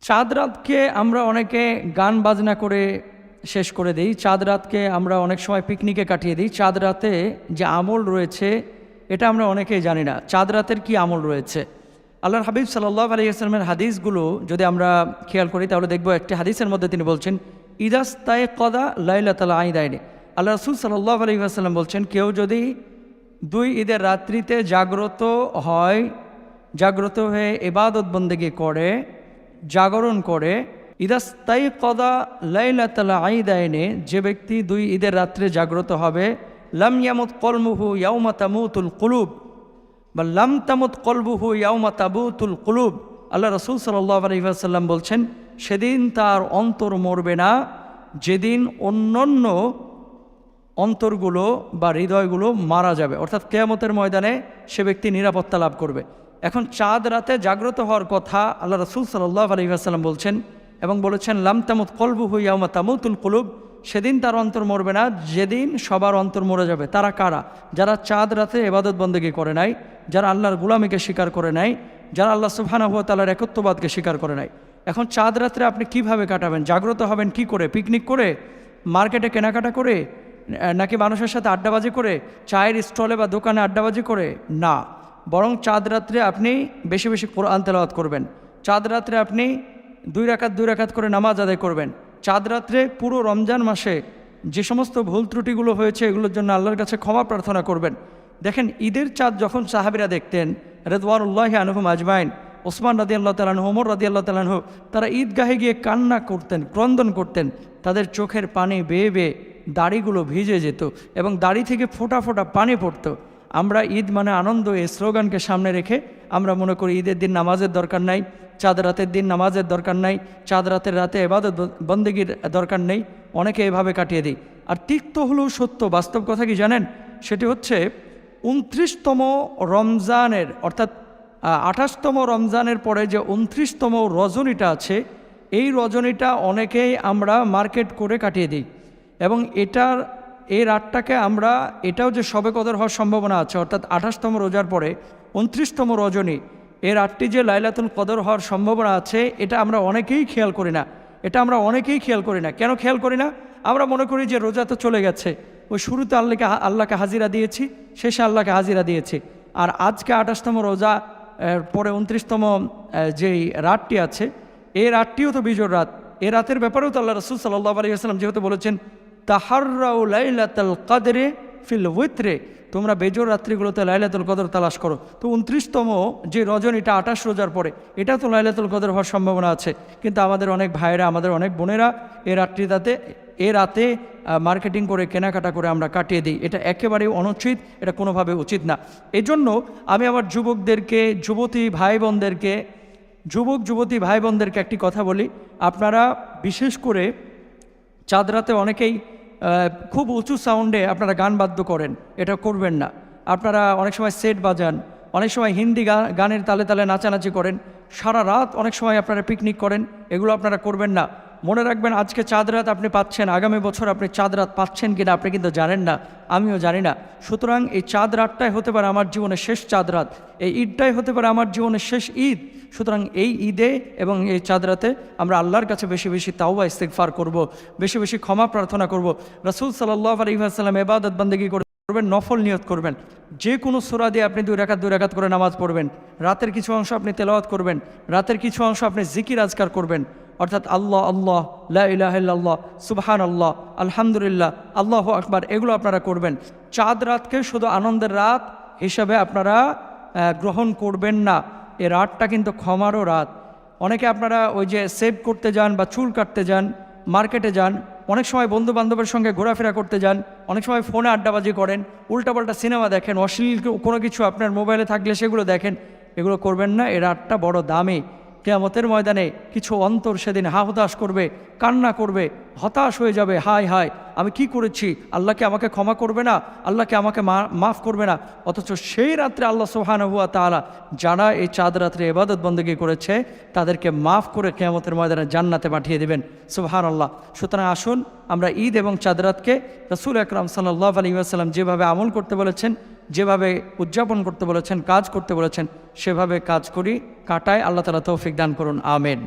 চাঁদ রাতকে আমরা অনেকে গান বাজনা করে শেষ করে দিই। চাঁদ রাতকে আমরা অনেক সময় পিকনিকে কাটিয়ে দিই। চাঁদ রাতে যে আমল রয়েছে এটা আমরা অনেকেই জানি না। চাঁদ রাতের কি আমল রয়েছে? আল্লাহর হাবিব সাল্লাল্লাহু আলাইহি ওয়াসাল্লামের হাদিসগুলো যদি আমরা খেয়াল করি তাহলে দেখব একটি হাদিসের মধ্যে তিনি বলছেন ইদাস্তায়কাযা লাইলাতুল আইদাইনি। আল্লাহ রাসূল সাল্লাল্লাহু আলাইহি ওয়াসাল্লাম বলছেন, কেউ যদি 2 ঈদের রাত্রিতে জাগ্রত হয়ে ইবাদত বন্দেগী করে, জাগরণ করে, ইদাস্তায়কাযা লাইলাতুল আইদাইনি, যে ব্যক্তি 2 ঈদের রাত্রে জাগ্রত হবে, লাম ইয়ামুত কলবুহু ইয়াওমা তামুতুল কুলুব বা লাম তামুত কলবুহু ইয়াওমা তাবুতুল কুলুব। আল্লাহ রাসূল সাল্লাল্লাহু আলাইহি ওয়াসাল্লাম বলছেন, সেদিন তার অন্তর মরবে না যেদিন অন্যান্য অন্তরগুলো বা হৃদয়গুলো মারা যাবে, অর্থাৎ কিয়ামতের ময়দানে সে ব্যক্তি নিরাপত্তা লাভ করবে। এখন চাঁদ রাতে জাগ্রত হওয়ার কথা আল্লাহ রাসূল সাল্লাল্লাহু আলাইহি ওয়াসাল্লাম বলছেন এবং বলেছেন লাম তামুত কলবুহু ইয়াওমা তামুতুল কুলুব, সেদিন তার অন্তর মরবে না যেদিন সবার অন্তর মরে যাবে। তারা কারা? যারা চাঁদ রাতে ইবাদত বন্দেগী করে নাই, যারা আল্লাহর গোলামীকে স্বীকার করে নাই, যারা আল্লাহ সুবহানাহু ওয়া তাআলার একত্ববাদকে স্বীকার করে নাই। এখন চাঁদ রাত্রে আপনি কিভাবে কাটাবেন? জাগ্রত হবেন কি করে? পিকনিক করে, মার্কেটে কেনাকাটা করে, নাকি মানুষের সাথে আড্ডাবাজি করে, চায়ের স্টলে বা দোকানে আড্ডাবাজি করে? না, বরং চাঁদ রাত্রে আপনি বেশি বেশি কোরআন তেলাওয়াত করবেন। চাঁদ রাত্রে আপনি 2 রাকাত করে নামাজ আদায় করবেন। চাঁদ রাত্রে পুরো রমজান মাসে যে সমস্ত ভুল ত্রুটিগুলো হয়েছে এগুলোর জন্য আল্লাহর কাছে ক্ষমা প্রার্থনা করবেন। দেখেন, ঈদের চাঁদ যখন সাহাবীরা দেখতেন রিদওয়ানুল্লাহি আনহুম আজমাইন, ওসমান রাদিয়াল্লাহু তাআলা আনহু, ওমর রাদিয়াল্লাহু তাআলা আনহু, তারা ঈদগাহে গিয়ে কান্না করতেন, ক্রন্দন করতেন। তাদের চোখের পানি বেয়ে বেয়ে দাড়িগুলো ভিজে যেত এবং দাড়ি থেকে ফোঁটা ফোঁটা পানি পড়তো। আমরা ঈদ মানে আনন্দ, এই স্লোগানকে সামনে রেখে আমরা মনে করি ঈদের দিন নামাজের দরকার নাই, চাঁদ রাতের দিন নামাজের দরকার নাই, চাঁদ রাতের রাতে ইবাদত বন্দেগীর দরকার নেই, অনেকে এভাবে কাটিয়ে দিই। আর তিক্ত হলেও সত্য, বাস্তব কথা কি জানেন? সেটি হচ্ছে 29তম রমজানের, অর্থাৎ 28তম রমজানের পরে যে 29তম রজনীটা আছে, এই রজনীটা অনেকেই আমরা মার্কেট করে কাটিয়ে দিই এবং এই রাতটাকে আমরা, এটাও যে শবে কদর হওয়ার সম্ভাবনা আছে, অর্থাৎ 28তম রোজার পরে 29তম রজনী, এই রাতটি যে লাইলাতুল কদর হওয়ার সম্ভাবনা আছে, এটা আমরা অনেকেই খেয়াল করি না। কেন খেয়াল করি না? আমরা মনে করি যে রোজা তো চলে গেছে, ওই শুরুতে আল্লাহকে হাজিরা দিয়েছি, শেষে আল্লাহকে হাজিরা দিয়েছি। আর আজকে 28তম রোজা পরে 29তম যেই রাতটি আছে, এই রাতটিও তো বিজোড় রাত। এই রাতের ব্যাপারেও তো আল্লাহ রাসূল সাল্লাল্লাহু আলাইহি ওয়াসাল্লাম যেহেতু বলেছেন তাহাররাউ লাইলাতুল কদরে ফিল উইত্রে, তোমরা বেজোর রাত্রিগুলোতে লাইলাতুল কদর তালাশ করো। তো 29তম যে রজনীটা 28 রোজার পরে, এটা তো লাইলাতুল কদর হওয়ার সম্ভাবনা আছে। কিন্তু আমাদের অনেক ভাইয়েরা, আমাদের অনেক বোনেরা এই রাতে মার্কেটিং করে, কেনাকাটা করে আমরা কাটিয়ে দিই। এটা একেবারেই অনুচিত, এটা কোনোভাবে উচিত না। এজন্য আমি আমার যুবতী ভাই বোনদেরকে একটি কথা বলি, আপনারা বিশেষ করে চাঁদ রাতে অনেকেই খুব উঁচু সাউন্ডে আপনারা গান বাদ্য করেন, এটা করবেন না। আপনারা অনেক সময় সেট বাজান, অনেক সময় হিন্দি গানের তালে তালে নাচানাচি করেন, সারা রাত অনেক সময় আপনারা পিকনিক করেন, এগুলো আপনারা করবেন না। মনে রাখবেন, আজকে চাঁদ রাত আপনি পাচ্ছেন, আগামী বছর আপনি চাঁদ রাত পাচ্ছেন কিনা আপনি কিন্তু জানেন না, আমিও জানি না। সুতরাং এই চাঁদ রাতটাই হতে পারে আমার জীবনের শেষ চাঁদ রাত, এই ঈদটাই হতে পারে আমার জীবনের শেষ ঈদ। সুতরাং এই ঈদে এবং এই চাঁদ রাতে আমরা আল্লাহর কাছে বেশি বেশি তাওবা ইস্তিগফার করব, বেশি বেশি ক্ষমা প্রার্থনা করব। রাসূল সাল্লাল্লাহু আলাইহি ওয়াসাল্লাম ইবাদত বন্দেগী করবেন, নফল নিয়ত করবেন, যে কোনো সূরা দিয়ে আপনি 2 রাকাত করে নামাজ পড়বেন, রাতের কিছু অংশ আপনি তেলাওয়াত করবেন, রাতের কিছু অংশ আপনি জিকির আজকার করবেন, অর্থাৎ আল্লাহ আল্লাহ, লা ইলাহা ইল্লাল্লাহ, সুবহানাল্লাহ, আলহামদুলিল্লাহ, আল্লাহু আকবার, এগুলো আপনারা করবেন। চাঁদ রাতকে শুধু আনন্দের রাত হিসাবে আপনারা গ্রহণ করবেন না। এই রাতটা কিন্তু ক্ষমারও রাত। অনেকে আপনারা ওই যে সেভ করতে যান বা চুল কাটতে যান, মার্কেটে যান, অনেক সময় বন্ধু বান্ধবের সঙ্গে ঘোরাফেরা করতে যান, অনেক সময় ফোনে আড্ডাবাজি করেন, উল্টাপাল্টা সিনেমা দেখেন, অশ্লীল কোনো কিছু আপনার মোবাইলে থাকলে সেগুলো দেখেন, এগুলো করবেন না। এই রাতটা বড় দামি। কিয়ামতের ময়দানে কিছু অন্তর সেদিন হতাশ করবে, কান্না করবে, হতাশ হয়ে যাবে, হায় হায় আমি কি করেছি, আল্লাহকে আমাকে ক্ষমা করবে না, আল্লাহকে আমাকে মাফ করবে না। অথচ সেই রাত্রে আল্লাহ সুবহানাহু ওয়া তাআলা যারা এই চাঁদ রাত্রে ইবাদত বন্দেগী করেছে তাদেরকে মাফ করে কিয়ামতের ময়দানে জান্নাতে পাঠিয়ে দেবেন। সুবহানাল্লাহ। সুতরাং আসুন আমরা ঈদ এবং চাঁদ রাতকে রাসূল আকরাম সাল্লাল্লাহু আলাইহি ওয়াসাল্লাম যেভাবে আমল করতে বলেছেন, যেভাবে উদযাপন করতে বলেছেন, কাজ করতে বলেছেন, সেভাবে কাজ করি, কাটায়। আল্লাহ তাআলা তৌফিক দান করুন, আমিন।